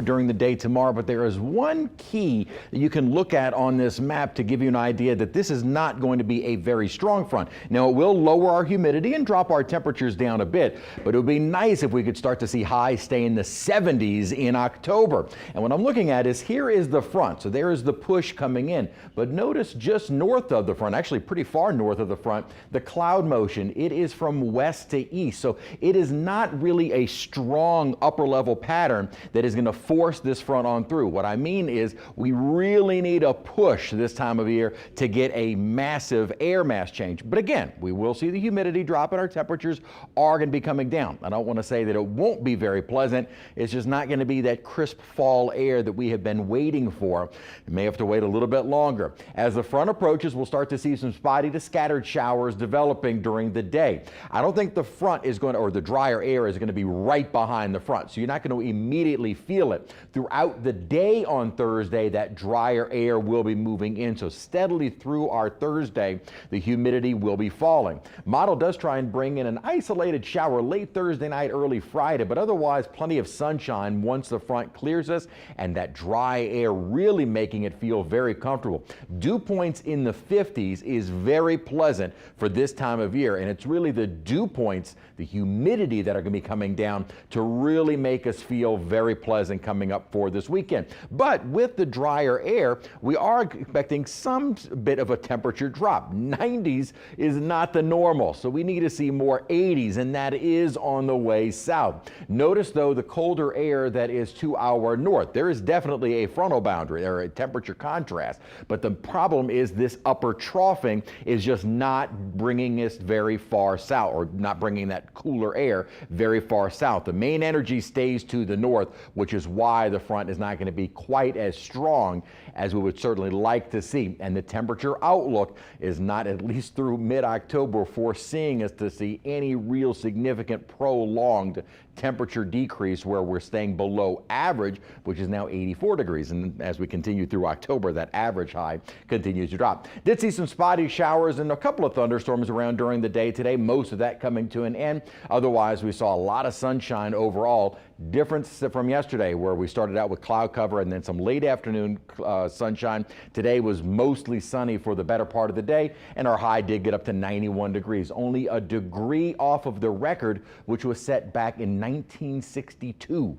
during the day tomorrow, but there is one key that you can look at on this map to give you an idea that this is not going to be a very strong front. Now, it will lower our humidity and drop our temperatures down a bit, but it would be nice if we could start to see highs stay in the 70s in October. And what I'm looking at is here is the front. So there is the push coming in, but notice just north of the front, actually pretty far north of the front, the cloud motion, it is from west to east. So it is not really a strong upper level pattern that is going to force this front on through. What I mean is we really need a push this time of year to get a massive air mass change. But again, we will see the humidity drop and our temperatures are going to be coming down. I don't want to say that it won't be very pleasant. It's just not going to be that crisp fall air that we have been waiting for. We may have to wait a little bit longer. As the front approaches, we'll start to see some spotty to scattered showers developing during the day. I don't think the front is going to, or the drier air is going to be right behind the front. So you're not going to immediately feel it. Throughout the day on Thursday, that drier air will be moving in. So steadily through our Thursday, the humidity will be falling. Model does try and bring in an isolated shower late Thursday night, early Friday, but otherwise plenty of sunshine once the front clears us, and that dry air really making it feel very comfortable. Dew points in the 50s is very pleasant for this time of year, and it's really the dew points, the humidity that are going to be coming down to really make us feel very pleasant coming up for this weekend. But with the drier air, we are expecting some bit of a temperature drop. 90s is not the normal, so we need to see more 80s, and that is on the way south. Notice though the colder air that is to our north. There is definitely a frontal boundary or a temperature contrast, but the problem is this upper troughing is just not bringing us very far south, or not bringing that cooler air very far south. The main energy stays to the north, which is why the front is not going to be quite as strong as we would certainly like to see. And the temperature outlook is not, at least through mid-October, foreseeing us to see any real significant prolonged temperature decrease where we're staying below average, which is now 84 degrees. And as we continue through October, that average high continues to drop. Did see some spotty showers and a couple of thunderstorms around during the day today, most of that coming to an end. Otherwise, we saw a lot of sunshine overall. Difference from yesterday, where we started out with cloud cover and then some late afternoon sunshine. Today was mostly sunny for the better part of the day, and our high did get up to 91 degrees, only a degree off of the record, which was set back in 1962.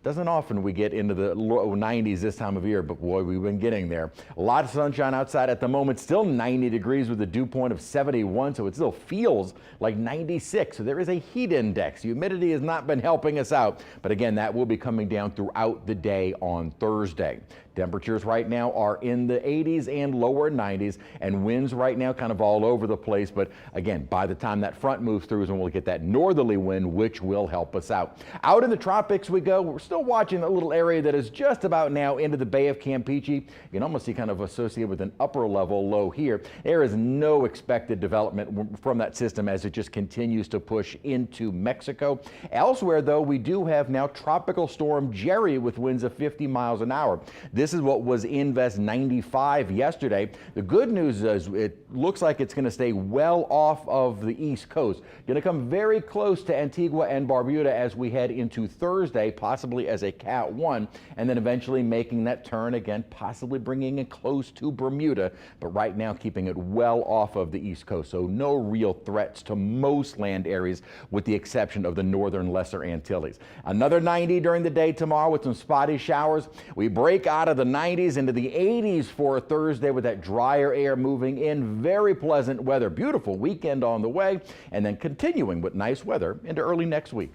Doesn't often we get into the low 90s this time of year, but boy, we've been getting there. A lot of sunshine outside at the moment, still 90 degrees with a dew point of 71, so it still feels like 96. So there is a heat index. Humidity has not been helping us out, but again, that will be coming down throughout the day on Thursday. Temperatures right now are in the 80s and lower 90s, and winds right now kind of all over the place. But again, by the time that front moves through is when we'll get that northerly wind, which will help us out. Out in the tropics we go. We're still watching a little area that is just about now into the Bay of Campeche. You can almost see kind of associated with an upper level low here. There is no expected development from that system as it just continues to push into Mexico. Elsewhere, though, we do have now Tropical Storm Jerry with winds of 50 miles an hour. This is what was Invest 95 yesterday. The good news is it looks like it's going to stay well off of the East Coast. Going to come very close to Antigua and Barbuda as we head into Thursday, possibly as a Cat 1, and then eventually making that turn again, possibly bringing it close to Bermuda, but right now keeping it well off of the East Coast. So no real threats to most land areas with the exception of the northern Lesser Antilles. Another 90 during the day tomorrow with some spotty showers. We break out of the 90s into the 80s for Thursday with that drier air moving in. Very pleasant weather. Beautiful weekend on the way, and then continuing with nice weather into early next week.